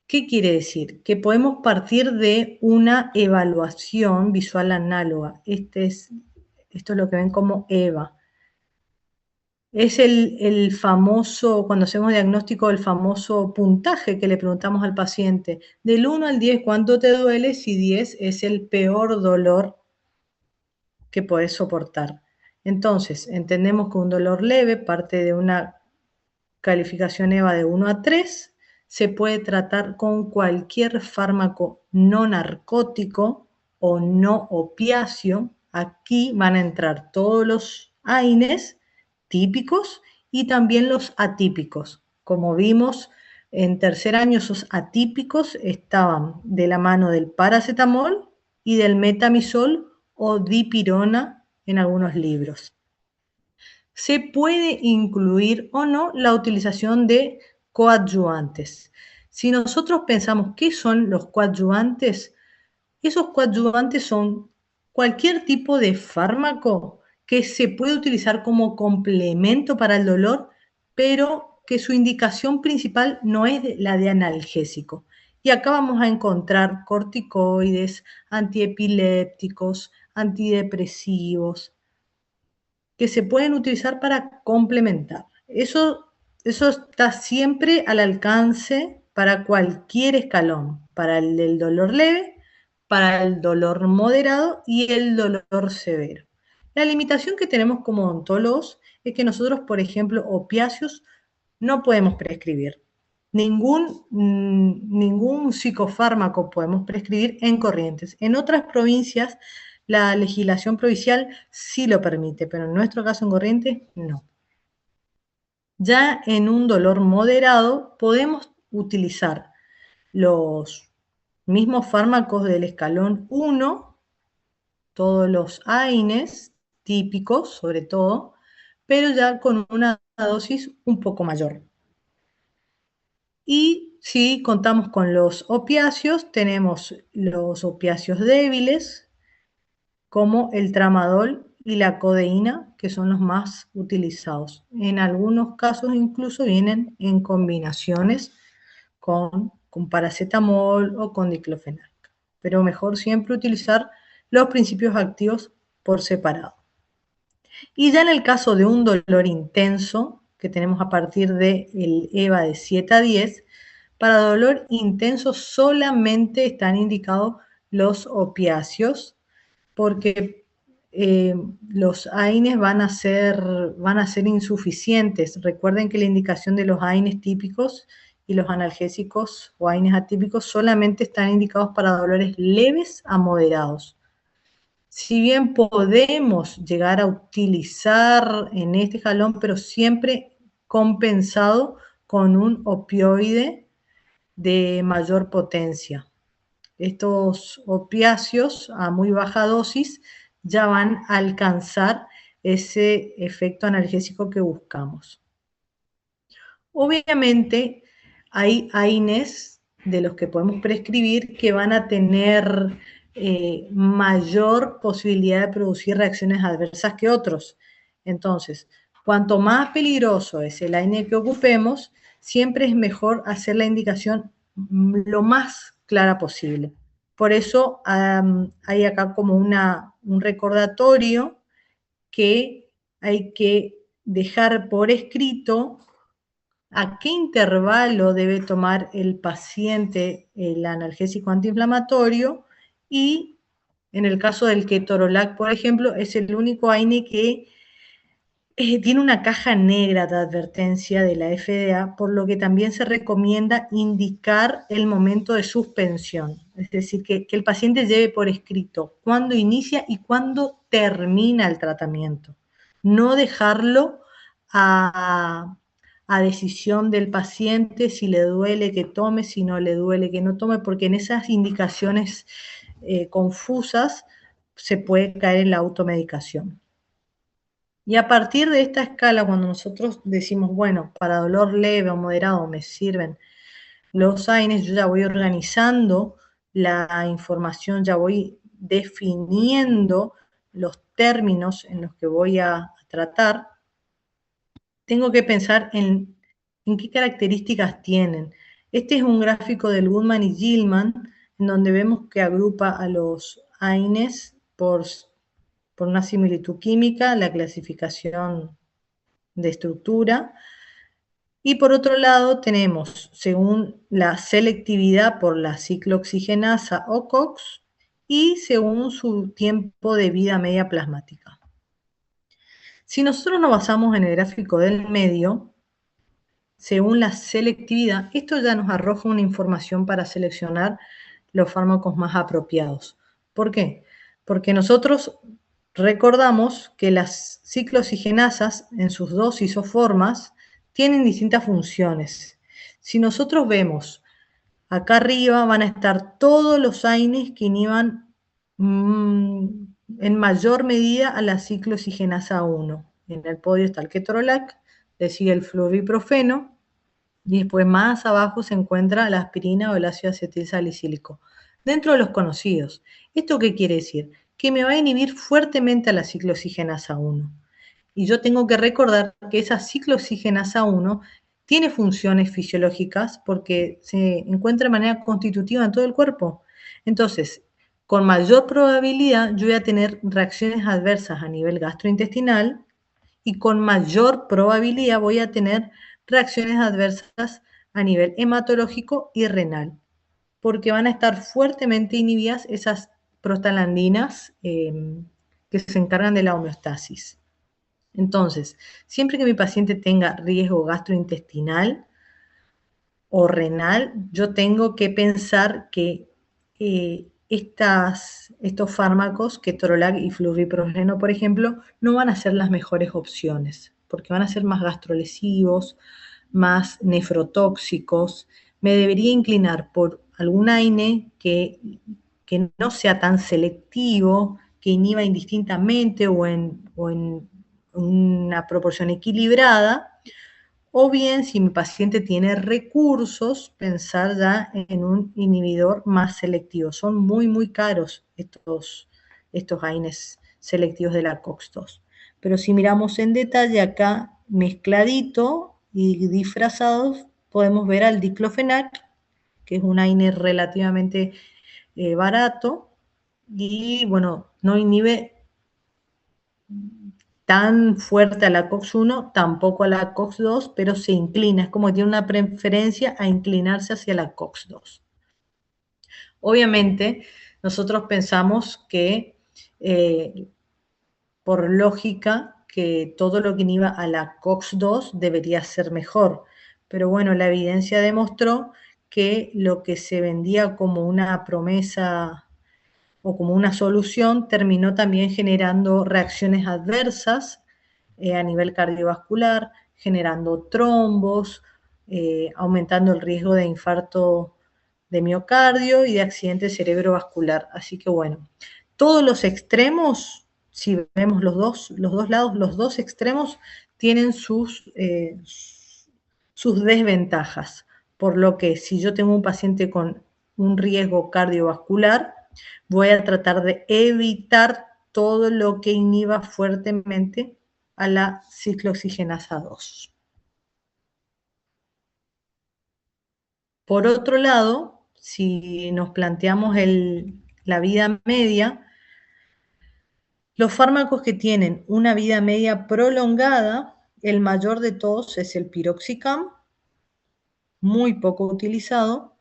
¿Qué quiere decir? Que podemos partir de una evaluación visual análoga. Esto es lo que ven como EVA. Es el famoso, cuando hacemos diagnóstico, el famoso puntaje que le preguntamos al paciente. Del 1 al 10, ¿cuánto te duele? Si 10 es el peor dolor que podés soportar. Entonces, entendemos que un dolor leve parte de una calificación EVA de 1 a 3, se puede tratar con cualquier fármaco no narcótico o no opiáceo. Aquí van a entrar todos los AINES típicos y también los atípicos. Como vimos, en tercer año esos atípicos estaban de la mano del paracetamol y del metamizol o dipirona en algunos libros. Se puede incluir o no la utilización de coadyuvantes. Si nosotros pensamos qué son los coadyuvantes, esos coadyuvantes son cualquier tipo de fármaco que se puede utilizar como complemento para el dolor, pero que su indicación principal no es la de analgésico. Y acá vamos a encontrar corticoides, antiepilépticos, antidepresivos, que se pueden utilizar para complementar. Eso está siempre al alcance para cualquier escalón, para el del dolor leve, para el dolor moderado y el dolor severo. La limitación que tenemos como odontólogos es que nosotros, por ejemplo, opiáceos no podemos prescribir. Ningún psicofármaco podemos prescribir en Corrientes. En otras provincias la legislación provincial sí lo permite, pero en nuestro caso en Corrientes no. Ya en un dolor moderado podemos utilizar los mismos fármacos del escalón 1, todos los AINES típicos sobre todo, pero ya con una dosis un poco mayor. Y si contamos con los opiáceos, tenemos los opiáceos débiles, como el tramadol y la codeína, que son los más utilizados. En algunos casos incluso vienen en combinaciones con paracetamol o con diclofenac. Pero mejor siempre utilizar los principios activos por separado. Y ya en el caso de un dolor intenso, que tenemos a partir del EVA de 7 a 10, para dolor intenso solamente están indicados los opiáceos, porque los AINES van a ser insuficientes. Recuerden que la indicación de los AINES típicos y los analgésicos o AINES atípicos solamente están indicados para dolores leves a moderados. Si bien podemos llegar a utilizar en este jalón, pero siempre compensado con un opioide de mayor potencia. Estos opiáceos a muy baja dosis ya van a alcanzar ese efecto analgésico que buscamos. Obviamente hay AINES de los que podemos prescribir que van a tener mayor posibilidad de producir reacciones adversas que otros. Entonces, cuanto más peligroso es el AINE que ocupemos, siempre es mejor hacer la indicación lo más clara posible. Por eso hay acá como un recordatorio que hay que dejar por escrito a qué intervalo debe tomar el paciente el analgésico antiinflamatorio y en el caso del ketorolac, por ejemplo, es el único AINE que tiene una caja negra de advertencia de la FDA, por lo que también se recomienda indicar el momento de suspensión, es decir, que el paciente lleve por escrito cuándo inicia y cuándo termina el tratamiento, no dejarlo a decisión del paciente si le duele que tome, si no le duele que no tome, porque en esas indicaciones confusas se puede caer en la automedicación. Y a partir de esta escala, cuando nosotros decimos, bueno, para dolor leve o moderado me sirven los AINES, yo ya voy organizando la información, ya voy definiendo los términos en los que voy a tratar, tengo que pensar en qué características tienen. Este es un gráfico del Goodman y Gilman, en donde vemos que agrupa a los AINES por una similitud química, la clasificación de estructura, y por otro lado tenemos, según la selectividad por la ciclooxigenasa o COX, y según su tiempo de vida media plasmática. Si nosotros nos basamos en el gráfico del medio, según la selectividad, esto ya nos arroja una información para seleccionar los fármacos más apropiados. ¿Por qué? Porque nosotros recordamos que las ciclooxigenasas en sus dosis o formas tienen distintas funciones. Si nosotros vemos acá arriba van a estar todos los AINES que inhiban en mayor medida a la ciclooxigenasa 1. En el podio está el ketorolac, le sigue el fluoriprofeno, y después más abajo se encuentra la aspirina o el ácido acetil salicílico, dentro de los conocidos. ¿Esto qué quiere decir? Que me va a inhibir fuertemente a la ciclooxigenasa 1. Y yo tengo que recordar que esa ciclooxigenasa 1 tiene funciones fisiológicas porque se encuentra de manera constitutiva en todo el cuerpo. Entonces, con mayor probabilidad yo voy a tener reacciones adversas a nivel gastrointestinal y con mayor probabilidad voy a tener reacciones adversas a nivel hematológico y renal, porque van a estar fuertemente inhibidas esas prostaglandinas que se encargan de la homeostasis. Entonces, siempre que mi paciente tenga riesgo gastrointestinal o renal, yo tengo que pensar que estos fármacos, ketorolac y flurbiprofeno, por ejemplo, no van a ser las mejores opciones, porque van a ser más gastrolesivos, más nefrotóxicos. Me debería inclinar por algún AINE que no sea tan selectivo, que inhiba indistintamente o en una proporción equilibrada, o bien, si mi paciente tiene recursos, pensar ya en un inhibidor más selectivo. Son muy, muy caros estos AINES selectivos de la COX-2. Pero si miramos en detalle acá, mezcladito y disfrazados, podemos ver al diclofenac, que es un AINE relativamente barato y, bueno, no inhibe tan fuerte a la COX-1, tampoco a la COX-2, pero se inclina, es como que tiene una preferencia a inclinarse hacia la COX-2. Obviamente, nosotros pensamos que, por lógica, que todo lo que inhiba a la COX-2 debería ser mejor, pero bueno, la evidencia demostró que lo que se vendía como una promesa o como una solución terminó también generando reacciones adversas a nivel cardiovascular, generando trombos, aumentando el riesgo de infarto de miocardio y de accidente cerebrovascular. Así que bueno, todos los extremos, si vemos los dos lados, los dos extremos tienen sus desventajas. Por lo que si yo tengo un paciente con un riesgo cardiovascular, voy a tratar de evitar todo lo que inhiba fuertemente a la ciclooxigenasa 2. Por otro lado, si nos planteamos la vida media, los fármacos que tienen una vida media prolongada, el mayor de todos es el piroxicam, muy poco utilizado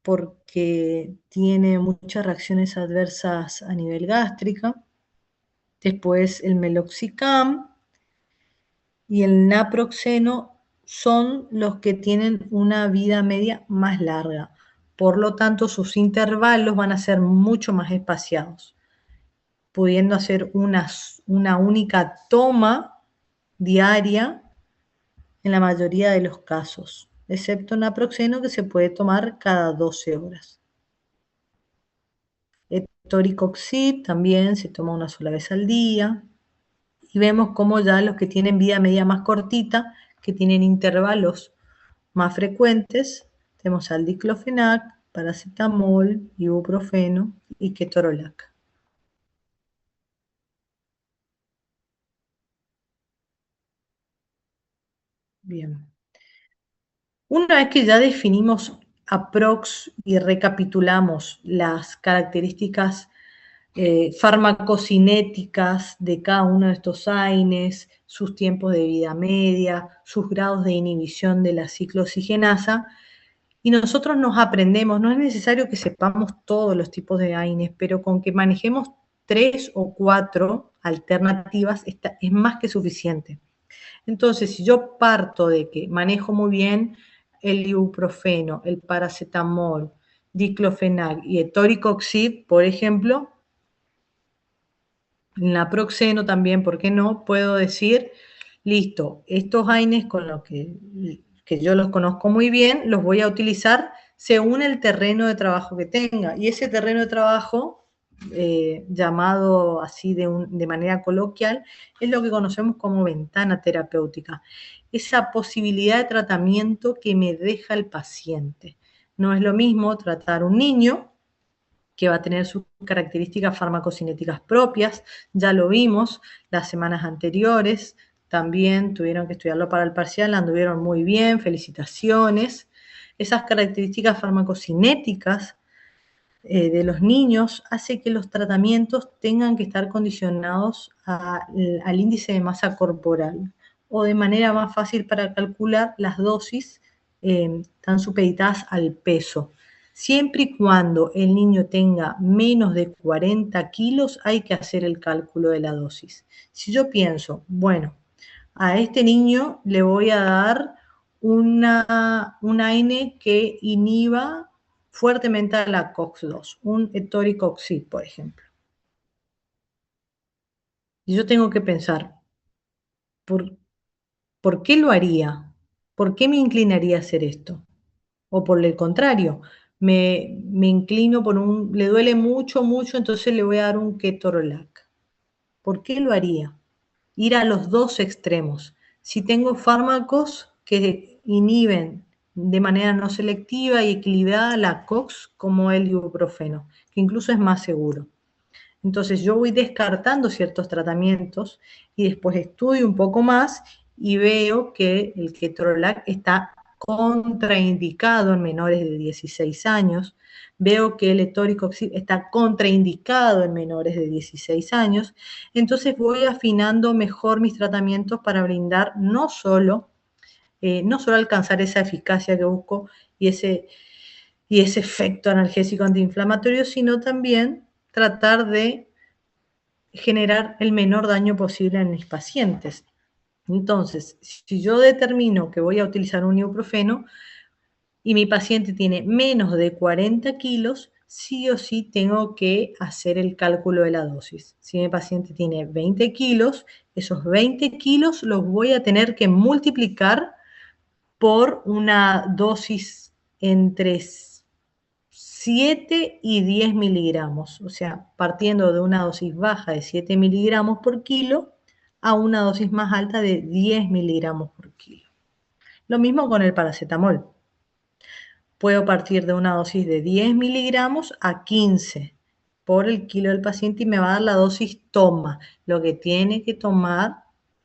porque tiene muchas reacciones adversas a nivel gástrica. Después el meloxicam y el naproxeno son los que tienen una vida media más larga. Por lo tanto, sus intervalos van a ser mucho más espaciados, pudiendo hacer una única toma diaria en la mayoría de los casos, excepto naproxeno que se puede tomar cada 12 horas. Toricoxib también se toma una sola vez al día. Y vemos cómo ya los que tienen vida media más cortita, que tienen intervalos más frecuentes, tenemos al diclofenac, paracetamol, ibuprofeno y ketorolac. Bien. Una vez que ya definimos aprox y recapitulamos las características farmacocinéticas de cada uno de estos AINES, sus tiempos de vida media, sus grados de inhibición de la ciclooxigenasa, y nosotros nos aprendemos, no es necesario que sepamos todos los tipos de AINES, pero con que manejemos 3 o 4 alternativas es más que suficiente. Entonces, si yo parto de que manejo muy bien el ibuprofeno, el paracetamol, diclofenac y etoricoxib, por ejemplo, naproxeno también, ¿por qué no? Puedo decir, listo, estos AINES con los que yo los conozco muy bien, los voy a utilizar según el terreno de trabajo que tenga. Y ese terreno de trabajo, llamado así de manera coloquial, es lo que conocemos como ventana terapéutica. Esa posibilidad de tratamiento que me deja el paciente. No es lo mismo tratar un niño que va a tener sus características farmacocinéticas propias, ya lo vimos las semanas anteriores, también tuvieron que estudiarlo para el parcial, anduvieron muy bien, felicitaciones. Esas características farmacocinéticas de los niños hace que los tratamientos tengan que estar condicionados al índice de masa corporal o de manera más fácil para calcular las dosis están supeditadas al peso. Siempre y cuando el niño tenga menos de 40 kilos, hay que hacer el cálculo de la dosis. Si yo pienso, bueno, a este niño le voy a dar una AINE que inhiba fuertemente a la COX-2, un etoricoxib, por ejemplo. Y yo tengo que pensar, ¿por, ¿por qué lo haría? ¿Por qué me inclinaría a hacer esto? O por el contrario, me inclino por le duele mucho, mucho, entonces le voy a dar un ketorolac. ¿Por qué lo haría? Ir a los dos extremos. Si tengo fármacos que inhiben de manera no selectiva y equilibrada la COX, como el ibuprofeno, que incluso es más seguro. Entonces yo voy descartando ciertos tratamientos y después estudio un poco más y veo que el ketorolac está contraindicado en menores de 16 años, veo que el etoricoxib está contraindicado en menores de 16 años, entonces voy afinando mejor mis tratamientos para brindar no solo alcanzar esa eficacia que busco y ese efecto analgésico antiinflamatorio, sino también tratar de generar el menor daño posible en mis pacientes. Entonces, si yo determino que voy a utilizar un ibuprofeno y mi paciente tiene menos de 40 kilos, sí o sí tengo que hacer el cálculo de la dosis. Si mi paciente tiene 20 kilos, esos 20 kilos los voy a tener que multiplicar por una dosis entre 7 y 10 miligramos, o sea, partiendo de una dosis baja de 7 miligramos por kilo a una dosis más alta de 10 miligramos por kilo. Lo mismo con el paracetamol. Puedo partir de una dosis de 10 miligramos a 15 por el kilo del paciente y me va a dar la dosis toma, lo que tiene que tomar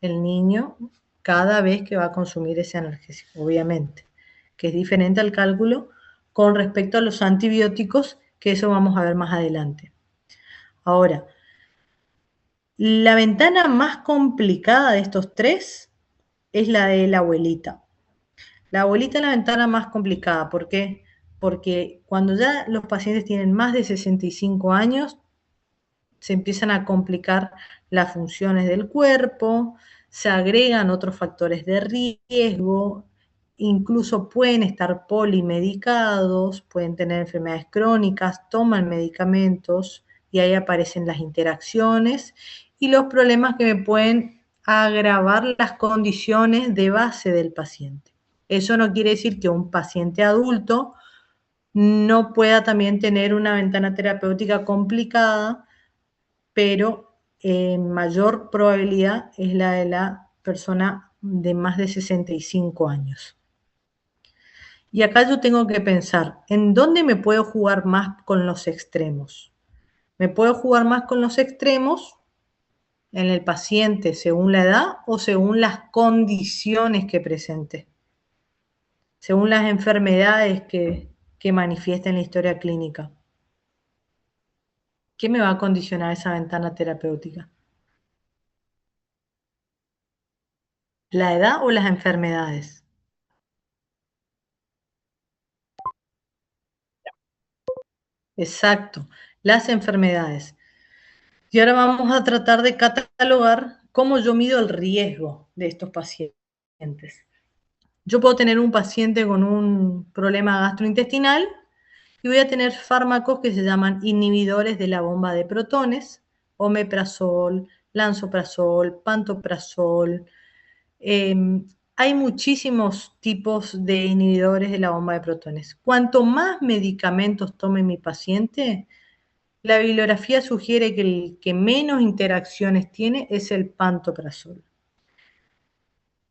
el niño cada vez que va a consumir ese analgésico, obviamente, que es diferente al cálculo con respecto a los antibióticos, que eso vamos a ver más adelante. Ahora, la ventana más complicada de estos tres es la de la abuelita. La abuelita es la ventana más complicada. ¿Por qué? Porque cuando ya los pacientes tienen más de 65 años, se empiezan a complicar las funciones del cuerpo, se agregan otros factores de riesgo, incluso pueden estar polimedicados, pueden tener enfermedades crónicas, toman medicamentos y ahí aparecen las interacciones y los problemas que me pueden agravar las condiciones de base del paciente. Eso no quiere decir que un paciente adulto no pueda también tener una ventana terapéutica complicada, pero en mayor probabilidad es la de la persona de más de 65 años. Y acá yo tengo que pensar, ¿en dónde me puedo jugar más con los extremos? ¿Me puedo jugar más con los extremos en el paciente según la edad o según las condiciones que presente? según las enfermedades que manifiesta en la historia clínica. ¿Qué me va a condicionar esa ventana terapéutica? ¿La edad o las enfermedades? Exacto, las enfermedades. Y ahora vamos a tratar de catalogar cómo yo mido el riesgo de estos pacientes. Yo puedo tener un paciente con un problema gastrointestinal y voy a tener fármacos que se llaman inhibidores de la bomba de protones, omeprazol, lansoprazol, pantoprazol. Eh, Hay muchísimos tipos de inhibidores de la bomba de protones. Cuanto más medicamentos tome mi paciente, la bibliografía sugiere que el que menos interacciones tiene es el pantoprazol.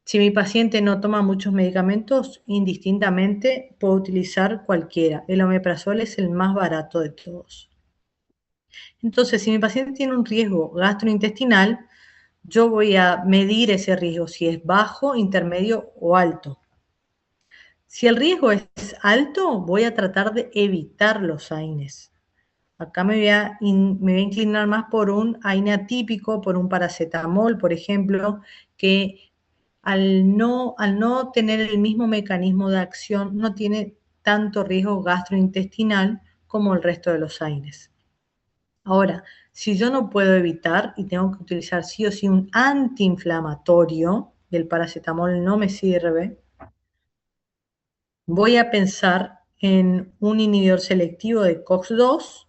Si mi paciente no toma muchos medicamentos, indistintamente puedo utilizar cualquiera. El omeprazol es el más barato de todos. Entonces, si mi paciente tiene un riesgo gastrointestinal, yo voy a medir ese riesgo, si es bajo, intermedio o alto. Si el riesgo es alto, voy a tratar de evitar los AINES. Acá me voy a inclinar más por un AINE atípico, por un paracetamol, por ejemplo, que al no tener el mismo mecanismo de acción, no tiene tanto riesgo gastrointestinal como el resto de los AINES. Ahora, si yo no puedo evitar y tengo que utilizar sí o sí un antiinflamatorio, y el paracetamol no me sirve, voy a pensar en un inhibidor selectivo de COX-2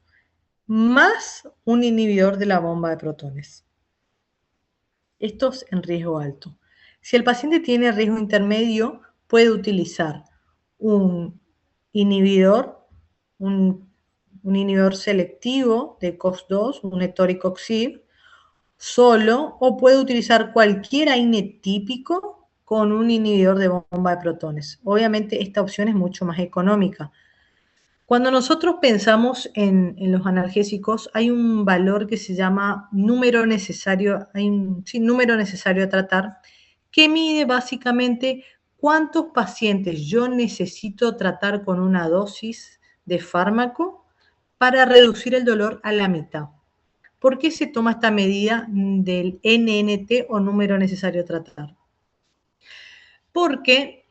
más un inhibidor de la bomba de protones. Estos en riesgo alto. Si el paciente tiene riesgo intermedio, puede utilizar un inhibidor, un, un inhibidor selectivo de COX-2, un etoricoxib, solo, o puede utilizar cualquier AINE típico con un inhibidor de bomba de protones. Obviamente esta opción es mucho más económica. Cuando nosotros pensamos en los analgésicos, hay un valor que se llama número necesario, número necesario a tratar, que mide básicamente cuántos pacientes yo necesito tratar con una dosis de fármaco para reducir el dolor a la mitad. ¿Por qué se toma esta medida del NNT o número necesario a tratar? Porque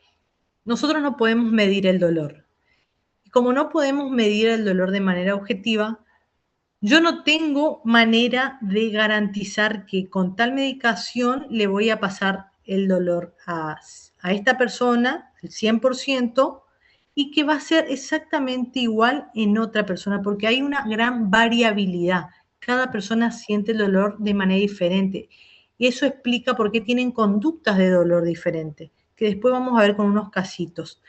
nosotros no podemos medir el dolor. Y como no podemos medir el dolor de manera objetiva, yo no tengo manera de garantizar que con tal medicación le voy a pasar el dolor a esta persona, el 100%, y que va a ser exactamente igual en otra persona, porque hay una gran variabilidad. Cada persona siente el dolor de manera diferente. Y eso explica por qué tienen conductas de dolor diferentes, que después vamos a ver con unos casitos.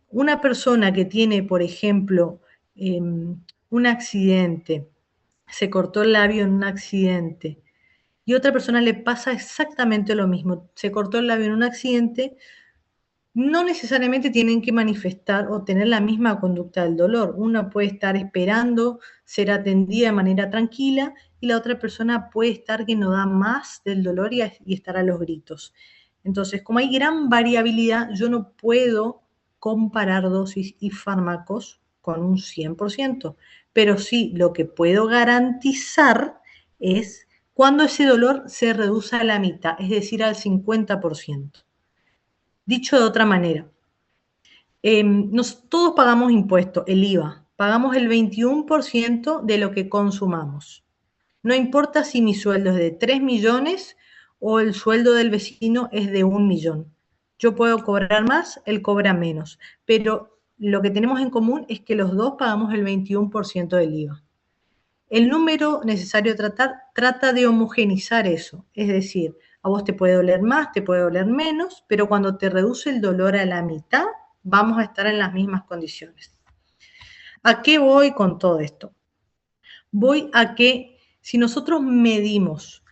Una persona que tiene, por ejemplo, un accidente, se cortó el labio en un accidente, y otra persona le pasa exactamente lo mismo, se cortó el labio en un accidente, no necesariamente tienen que manifestar o tener la misma conducta del dolor. Una puede estar esperando ser atendida de manera tranquila y la otra persona puede estar que no da más del dolor y estar a los gritos. Entonces, como hay gran variabilidad, yo no puedo comparar dosis y fármacos con un 100%, pero sí lo que puedo garantizar es cuando ese dolor se reduce a la mitad, es decir, al 50%. Dicho de otra manera, todos pagamos impuestos, el IVA, pagamos el 21% de lo que consumamos. No importa si mi sueldo es de 3 millones o el sueldo del vecino es de 1 millón. Yo puedo cobrar más, él cobra menos, pero lo que tenemos en común es que los dos pagamos el 21% del IVA. El número necesario a tratar trata de homogenizar eso, es decir, a vos te puede doler más, te puede doler menos, pero cuando te reduce el dolor a la mitad, vamos a estar en las mismas condiciones. ¿A qué voy con todo esto? Voy a que si nosotros medimos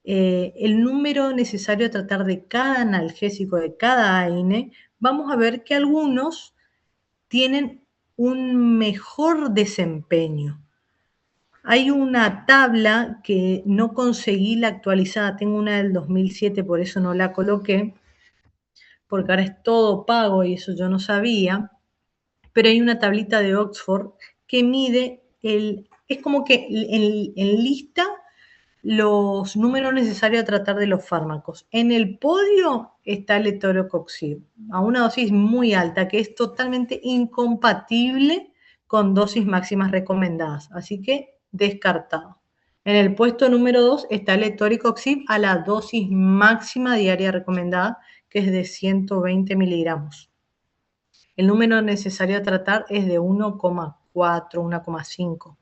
el número necesario a tratar de cada analgésico, de cada AINE, vamos a ver que algunos tienen un mejor desempeño. Hay una tabla que no conseguí la actualizada, tengo una del 2007, por eso no la coloqué, porque ahora es todo pago y eso yo no sabía, pero hay una tablita de Oxford que mide es como que en lista los números necesarios a tratar de los fármacos. En el podio está el letrocoxib, a una dosis muy alta, que es totalmente incompatible con dosis máximas recomendadas, así que descartado. En el puesto número 2 está el letrocoxib a la dosis máxima diaria recomendada, que es de 120 miligramos. El número necesario a tratar es de 1,4, 1,5.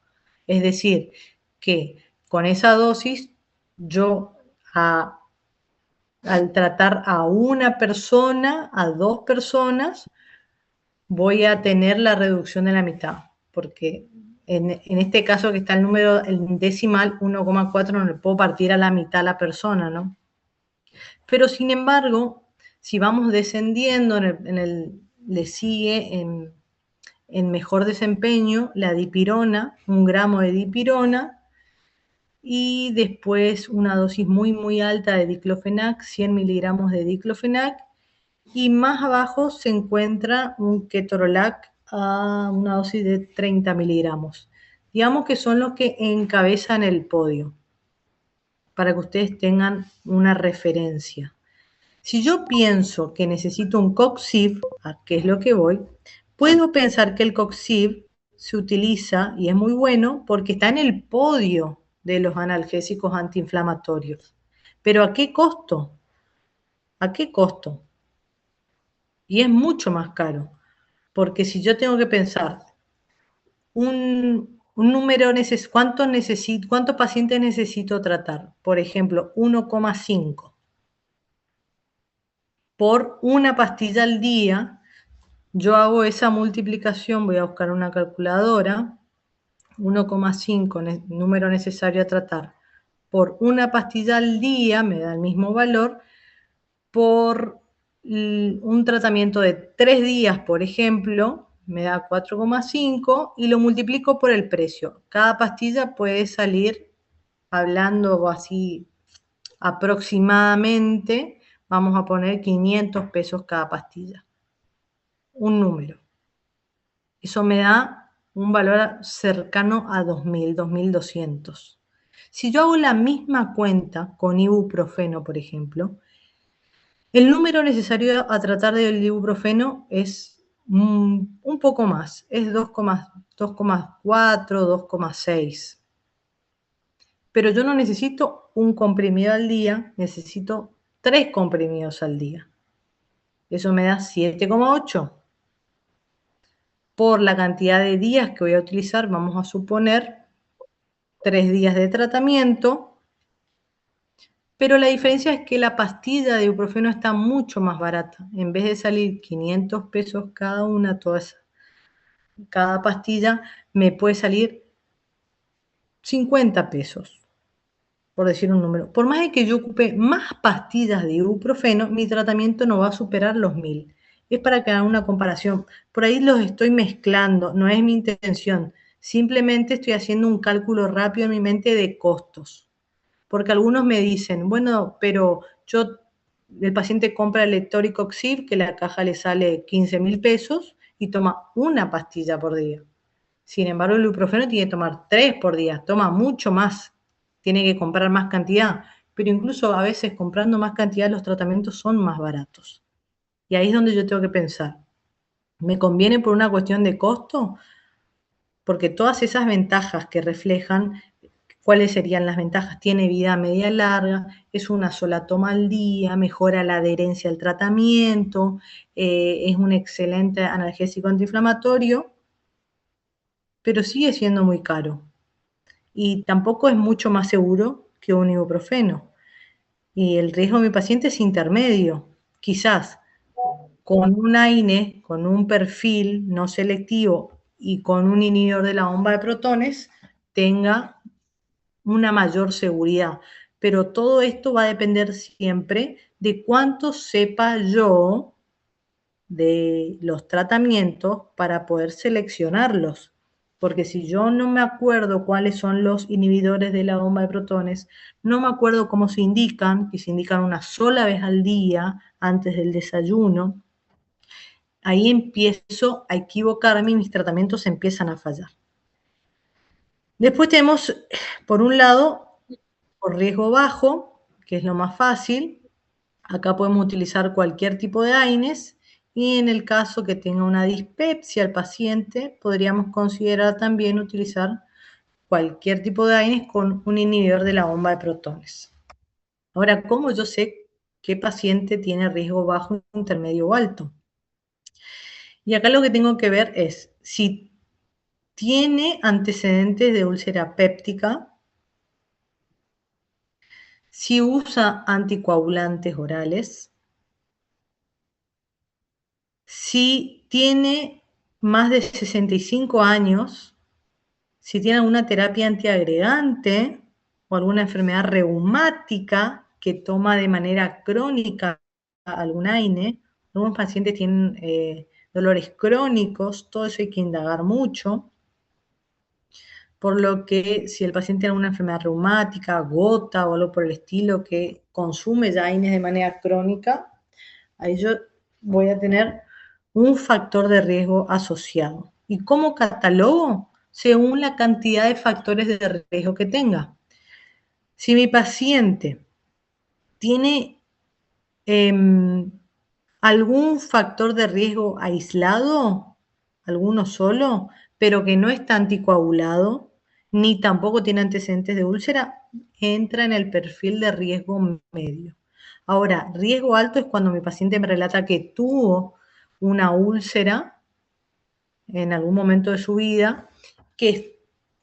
Es decir, que con esa dosis yo al tratar a una persona, a 2 personas, voy a tener la reducción de la mitad, porque en este caso que está el número, el decimal 1,4, no le puedo partir a la mitad a la persona, ¿no? Pero sin embargo, si vamos descendiendo, le sigue en mejor desempeño la dipirona, 1 gramo de dipirona, y después una dosis muy, muy alta de diclofenac, 100 miligramos de diclofenac, y más abajo se encuentra un ketorolac a una dosis de 30 miligramos. Digamos que son los que encabezan el podio, para que ustedes tengan una referencia. Si yo pienso que necesito un coxib, ¿a qué es lo que voy? Puedo pensar que el coxib se utiliza y es muy bueno porque está en el podio de los analgésicos antiinflamatorios. ¿Pero a qué costo? ¿A qué costo? Y es mucho más caro, porque si yo tengo que pensar un número, ¿cuántos pacientes necesito tratar? Por ejemplo, 1,5 por una pastilla al día. Yo hago esa multiplicación, voy a buscar una calculadora, 1,5 número necesario a tratar por una pastilla al día, me da el mismo valor, por un tratamiento de 3 días, por ejemplo, me da 4,5 y lo multiplico por el precio. Cada pastilla puede salir, hablando así aproximadamente, vamos a poner 500 pesos cada pastilla. Un número. Eso me da un valor cercano a 2.000, 2.200. Si yo hago la misma cuenta con ibuprofeno, por ejemplo, el número necesario a tratar del ibuprofeno es un poco más, es 2,4, 2,6. Pero yo no necesito un comprimido al día, necesito 3 comprimidos al día. Eso me da 7,8. Por la cantidad de días que voy a utilizar, vamos a suponer 3 días de tratamiento, pero la diferencia es que la pastilla de ibuprofeno está mucho más barata. En vez de salir 500 pesos cada una, cada pastilla, me puede salir 50 pesos, por decir un número. Por más de que yo ocupe más pastillas de ibuprofeno, mi tratamiento no va a superar los 1.000. Es para que hagan una comparación. Por ahí los estoy mezclando, no es mi intención. Simplemente estoy haciendo un cálculo rápido en mi mente de costos. Porque algunos me dicen, bueno, pero el paciente compra el letrocoxib, que la caja le sale 15.000 pesos, y toma una pastilla por día. Sin embargo, el ibuprofeno tiene que tomar 3 por día, toma mucho más, tiene que comprar más cantidad, pero incluso a veces comprando más cantidad los tratamientos son más baratos. Y ahí es donde yo tengo que pensar, ¿me conviene por una cuestión de costo? Porque todas esas ventajas que reflejan, ¿cuáles serían las ventajas? Tiene vida media larga, es una sola toma al día, mejora la adherencia al tratamiento, es un excelente analgésico antiinflamatorio, pero sigue siendo muy caro. Y tampoco es mucho más seguro que un ibuprofeno. Y el riesgo de mi paciente es intermedio. Quizás con un AINE, con un perfil no selectivo y con un inhibidor de la bomba de protones, tenga una mayor seguridad. Pero todo esto va a depender siempre de cuánto sepa yo de los tratamientos para poder seleccionarlos. Porque si yo no me acuerdo cuáles son los inhibidores de la bomba de protones, no me acuerdo cómo se indican, que se indican una sola vez al día antes del desayuno, ahí empiezo a equivocarme y mis tratamientos empiezan a fallar. Después tenemos, por un lado, por riesgo bajo, que es lo más fácil. Acá podemos utilizar cualquier tipo de AINES y en el caso que tenga una dispepsia el paciente, podríamos considerar también utilizar cualquier tipo de AINES con un inhibidor de la bomba de protones. Ahora, ¿cómo yo sé qué paciente tiene riesgo bajo, intermedio o alto? Y acá lo que tengo que ver es si tiene antecedentes de úlcera péptica, si usa anticoagulantes orales, si tiene más de 65 años, si tiene alguna terapia antiagregante o alguna enfermedad reumática que toma de manera crónica algún AINE. Algunos pacientes tienen dolores crónicos, todo eso hay que indagar mucho. Por lo que si el paciente tiene alguna enfermedad reumática, gota o algo por el estilo que consume ya AINES de manera crónica, ahí yo voy a tener un factor de riesgo asociado. ¿Y cómo catalogo? Según la cantidad de factores de riesgo que tenga. Si mi paciente tiene algún factor de riesgo aislado, alguno solo, pero que no está anticoagulado, ni tampoco tiene antecedentes de úlcera, entra en el perfil de riesgo medio. Ahora, riesgo alto es cuando mi paciente me relata que tuvo una úlcera en algún momento de su vida,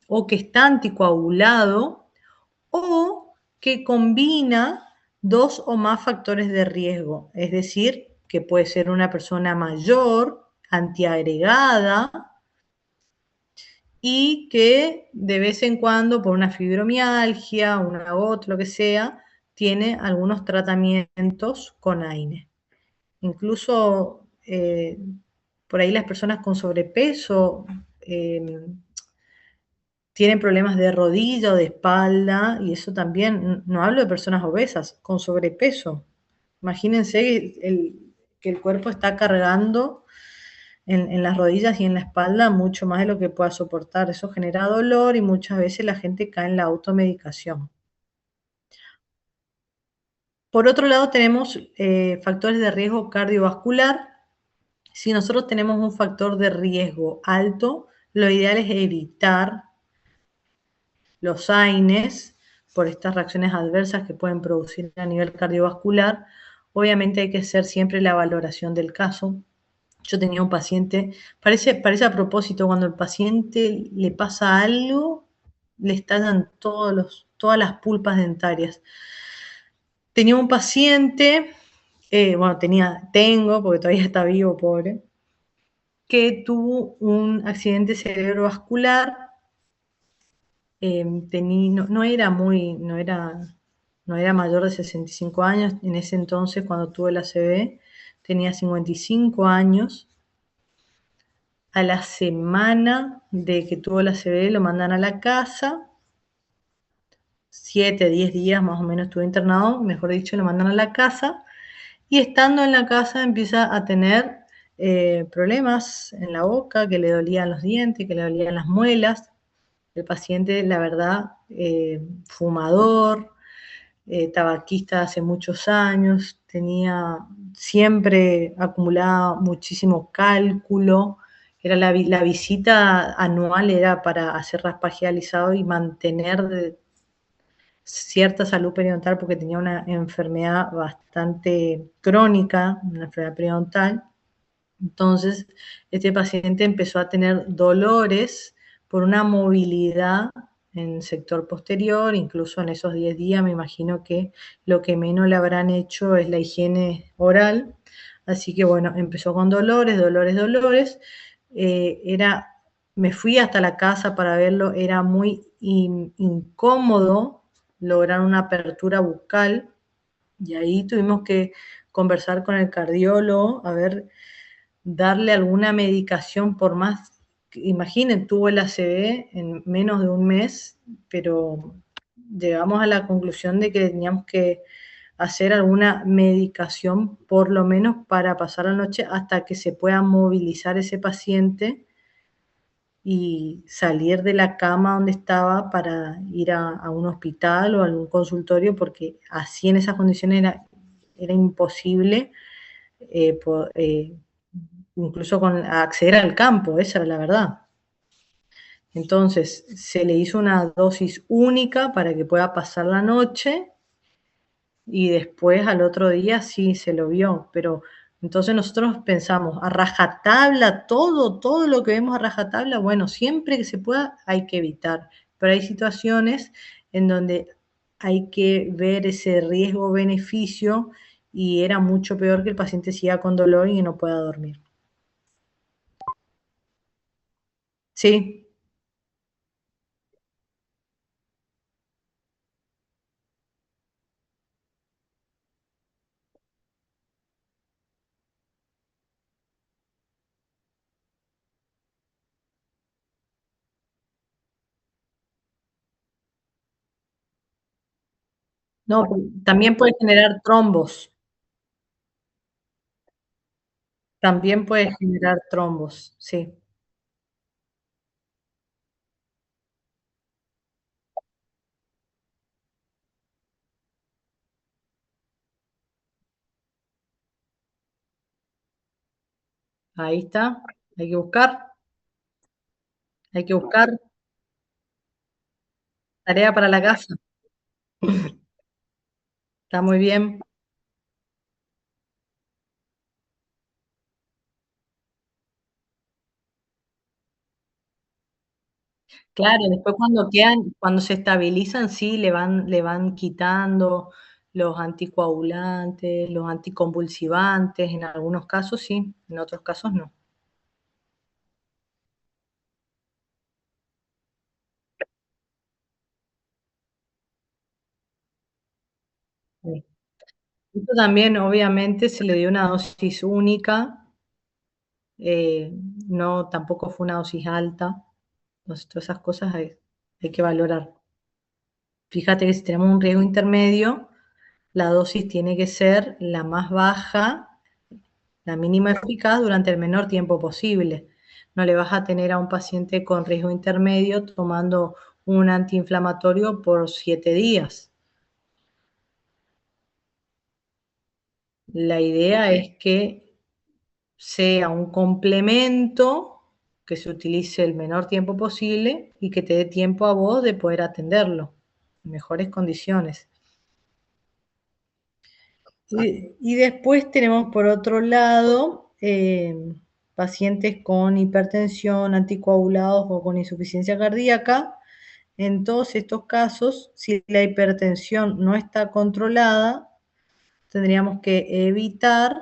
o que está anticoagulado, o que combina dos o más factores de riesgo, es decir, que puede ser una persona mayor, antiagregada, y que de vez en cuando, por una fibromialgia, una gota, lo que sea, tiene algunos tratamientos con AINE. Incluso por ahí las personas con sobrepeso tienen problemas de rodilla o de espalda, y eso también, no hablo de personas obesas, con sobrepeso. Imagínense que el cuerpo está cargando en las rodillas y en la espalda mucho más de lo que pueda soportar. Eso genera dolor y muchas veces la gente cae en la automedicación. Por otro lado, tenemos factores de riesgo cardiovascular. Si nosotros tenemos un factor de riesgo alto, lo ideal es evitar los AINES por estas reacciones adversas que pueden producir a nivel cardiovascular. Obviamente hay que hacer siempre la valoración del caso. Yo tenía un paciente, parece a propósito, cuando al paciente le pasa algo, le estallan todas las pulpas dentarias. Tenía un paciente, tengo, porque todavía está vivo, pobre, que tuvo un accidente cerebrovascular. No era mayor de 65 años, en ese entonces cuando tuve la ACV tenía 55 años. A la semana de que tuvo la ACV lo mandan a la casa, 7, 10 días más o menos estuvo internado, mejor dicho, lo mandan a la casa, y estando en la casa empieza a tener problemas en la boca, que le dolían los dientes, que le dolían las muelas. El paciente, la verdad, fumador, tabaquista hace muchos años, siempre acumulaba muchísimo cálculo. Era la visita anual era para hacer raspaje alisado y mantener cierta salud periodontal porque tenía una enfermedad bastante crónica, una enfermedad periodontal. Entonces, este paciente empezó a tener dolores por una movilidad en el sector posterior. Incluso en esos 10 días me imagino que lo que menos le habrán hecho es la higiene oral. Así que bueno, empezó con dolores. Me fui hasta la casa para verlo, era muy incómodo lograr una apertura bucal, y ahí tuvimos que conversar con el cardiólogo, a ver, darle alguna medicación, por más imaginen, tuvo el ACV en menos de un mes, pero llegamos a la conclusión de que teníamos que hacer alguna medicación, por lo menos para pasar la noche hasta que se pueda movilizar ese paciente y salir de la cama donde estaba para ir a un hospital o a algún consultorio, porque así en esas condiciones era imposible incluso con acceder al campo, esa era la verdad. Entonces se le hizo una dosis única para que pueda pasar la noche y después al otro día sí se lo vio, pero entonces nosotros pensamos, a rajatabla, todo lo que vemos a rajatabla, bueno, siempre que se pueda hay que evitar, pero hay situaciones en donde hay que ver ese riesgo-beneficio y era mucho peor que el paciente siga con dolor y no pueda dormir. Sí, no, también puede generar trombos, también puede generar trombos, sí. Ahí está, hay que buscar, hay que buscar tarea para la casa. Está muy bien. Claro, después cuando se estabilizan, sí, le van quitando los anticoagulantes, los anticonvulsivantes, en algunos casos sí, en otros casos no. Sí. Esto también, obviamente, se le dio una dosis única, eh, no, tampoco fue una dosis alta. Entonces, todas esas cosas hay que valorar. Fíjate que si tenemos un riesgo intermedio, la dosis tiene que ser la más baja, la mínima eficaz durante el menor tiempo posible. No le vas a tener a un paciente con riesgo intermedio tomando un antiinflamatorio por 7 días. La idea es que sea un complemento que se utilice el menor tiempo posible y que te dé tiempo a vos de poder atenderlo en mejores condiciones. Y después tenemos por otro lado pacientes con hipertensión, anticoagulados o con insuficiencia cardíaca. En todos estos casos, si la hipertensión no está controlada, tendríamos que evitar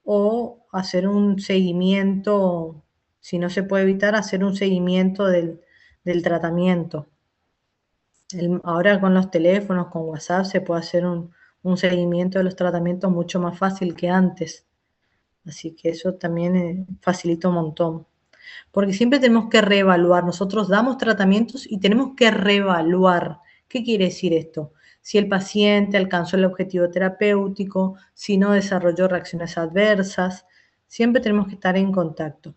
o hacer un seguimiento, si no se puede evitar, hacer un seguimiento del tratamiento. Ahora con los teléfonos, con WhatsApp, se puede hacer un seguimiento de los tratamientos mucho más fácil que antes. Así que eso también facilita un montón. Porque siempre tenemos que reevaluar. Nosotros damos tratamientos y tenemos que reevaluar. ¿Qué quiere decir esto? Si el paciente alcanzó el objetivo terapéutico, si no desarrolló reacciones adversas. Siempre tenemos que estar en contacto.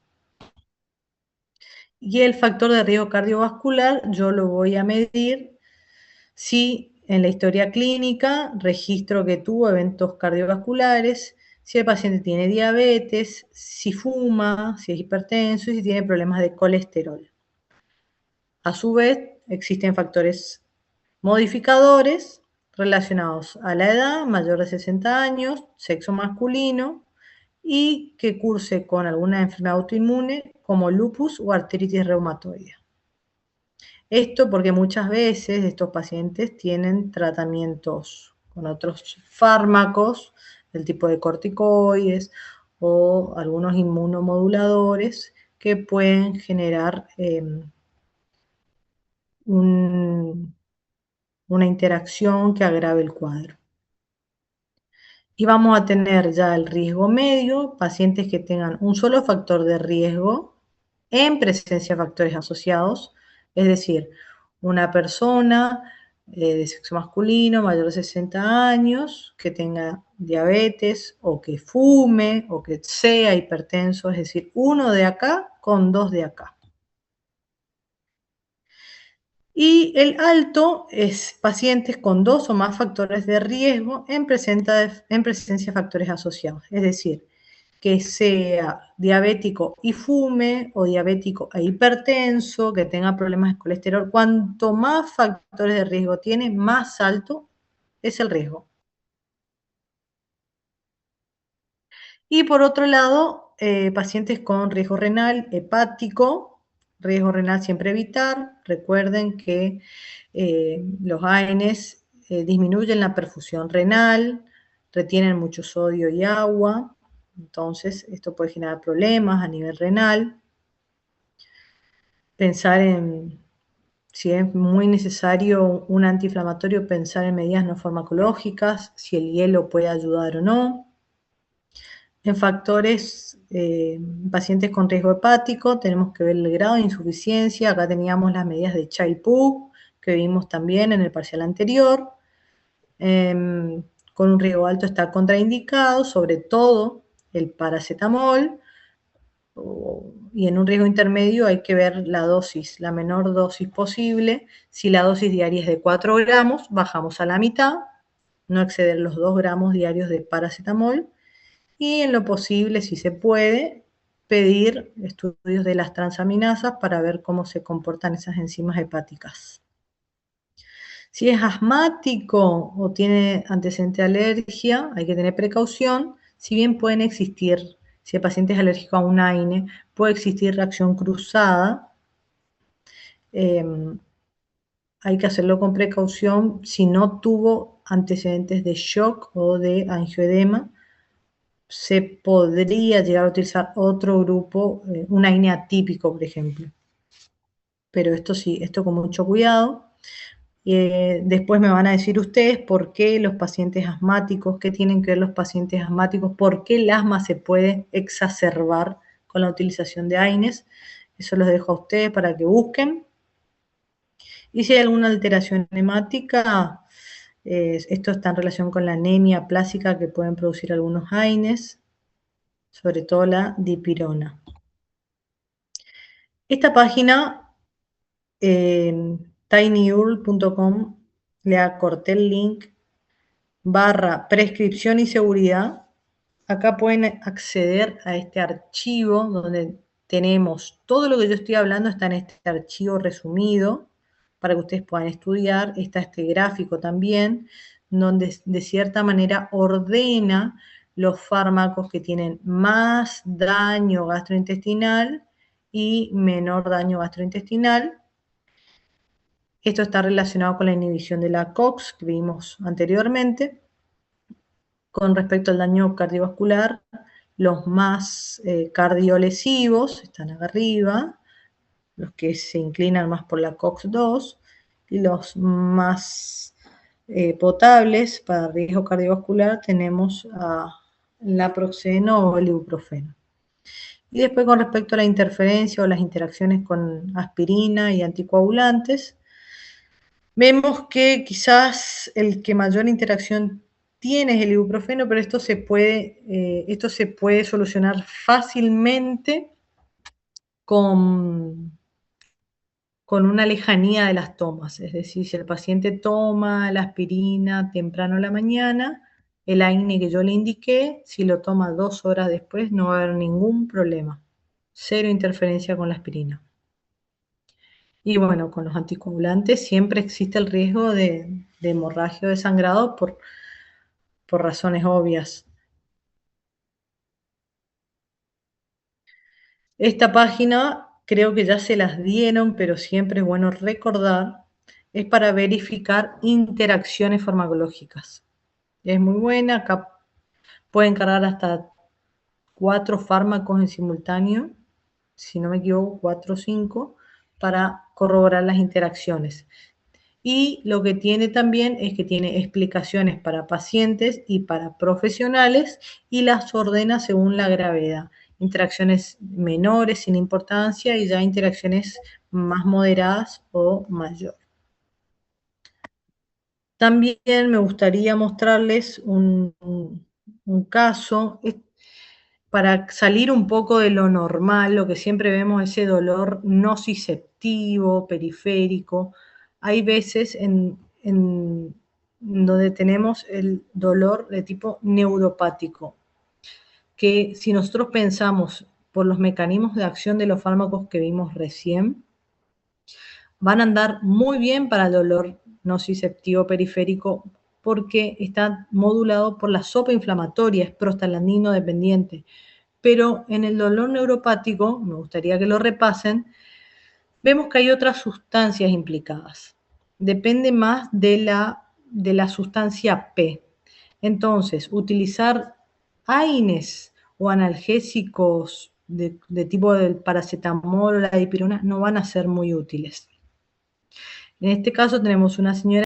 Y el factor de riesgo cardiovascular yo lo voy a medir si en la historia clínica registro que tuvo eventos cardiovasculares, si el paciente tiene diabetes, si fuma, si es hipertenso y si tiene problemas de colesterol. A su vez, existen factores modificadores relacionados a la edad, mayor de 60 años, sexo masculino y que curse con alguna enfermedad autoinmune como lupus o artritis reumatoide. Esto porque muchas veces estos pacientes tienen tratamientos con otros fármacos del tipo de corticoides o algunos inmunomoduladores que pueden generar una interacción que agrave el cuadro. Y vamos a tener ya el riesgo medio, pacientes que tengan un solo factor de riesgo en presencia de factores asociados, es decir, una persona de sexo masculino mayor de 60 años que tenga diabetes o que fume o que sea hipertenso, es decir, uno de acá con dos de acá. Y el alto es pacientes con dos o más factores de riesgo en presencia de factores asociados, es decir, que sea diabético y fume, o diabético e hipertenso, que tenga problemas de colesterol. Cuanto más factores de riesgo tiene, más alto es el riesgo. Y por otro lado, pacientes con riesgo renal, hepático, riesgo renal siempre evitar. Recuerden que los ANs disminuyen la perfusión renal, retienen mucho sodio y agua, entonces esto puede generar problemas a nivel renal. Pensar en, si es muy necesario un antiinflamatorio, pensar en medidas no farmacológicas, si el hielo puede ayudar o no. En factores, pacientes con riesgo hepático, tenemos que ver el grado de insuficiencia. Acá teníamos las medidas de Child-Pugh, que vimos también en el parcial anterior. Con un riesgo alto está contraindicado, sobre todo el paracetamol, y en un riesgo intermedio hay que ver la dosis, la menor dosis posible. Si la dosis diaria es de 4 gramos, bajamos a la mitad, no exceder los 2 gramos diarios de paracetamol, y en lo posible, si se puede, pedir estudios de las transaminasas para ver cómo se comportan esas enzimas hepáticas. Si es asmático o tiene antecedente de alergia, hay que tener precaución. Si bien pueden existir, si el paciente es alérgico a un AINE, puede existir reacción cruzada. Hay que hacerlo con precaución. Si no tuvo antecedentes de shock o de angioedema, se podría llegar a utilizar otro grupo, un AINE atípico, por ejemplo. Pero esto sí, esto con mucho cuidado. Después me van a decir ustedes por qué los pacientes asmáticos, qué tienen que ver los pacientes asmáticos, por qué el asma se puede exacerbar con la utilización de AINES. Eso los dejo a ustedes para que busquen. Y si hay alguna alteración hemática, esto está en relación con la anemia plásica que pueden producir algunos AINES, sobre todo la dipirona. Esta página, tinyurl.com, le acorté el link, /prescripción y seguridad. Acá pueden acceder a este archivo donde tenemos todo lo que yo estoy hablando, está en este archivo resumido para que ustedes puedan estudiar. Está este gráfico también, donde de cierta manera ordena los fármacos que tienen más daño gastrointestinal y menor daño gastrointestinal. Esto está relacionado con la inhibición de la COX que vimos anteriormente. Con respecto al daño cardiovascular, los más cardiolesivos están acá arriba, los que se inclinan más por la COX-2, y los más potables para riesgo cardiovascular tenemos a naproxeno o el ibuprofeno. Y después con respecto a la interferencia o las interacciones con aspirina y anticoagulantes, vemos que quizás el que mayor interacción tiene es el ibuprofeno, pero esto se puede solucionar fácilmente con una lejanía de las tomas. Es decir, si el paciente toma la aspirina temprano a la mañana, el AINE que yo le indiqué, si lo toma 2 horas después, no va a haber ningún problema. Cero interferencia con la aspirina. Y bueno, con los anticoagulantes siempre existe el riesgo de hemorragia o de sangrado por razones obvias. Esta página creo que ya se las dieron, pero siempre es bueno recordar, es para verificar interacciones farmacológicas. Es muy buena, acá pueden cargar hasta 4 fármacos en simultáneo, si no me equivoco, 4 o 5, para corroborar las interacciones. Y lo que tiene también es que tiene explicaciones para pacientes y para profesionales y las ordena según la gravedad. interacciones menores sin importancia y ya interacciones más moderadas o mayor. También me gustaría mostrarles un caso para salir un poco de lo normal, lo que siempre vemos, ese dolor nociceptivo, periférico. Hay veces en donde tenemos el dolor de tipo neuropático, que si nosotros pensamos por los mecanismos de acción de los fármacos que vimos recién, van a andar muy bien para el dolor nociceptivo periférico porque está modulado por la sopa inflamatoria, es prostaglandino dependiente. Pero en el dolor neuropático, me gustaría que lo repasen, vemos que hay otras sustancias implicadas. Depende más de la sustancia P. Entonces, utilizar AINES o analgésicos de tipo del paracetamol o la dipirona no van a ser muy útiles. En este caso tenemos una señora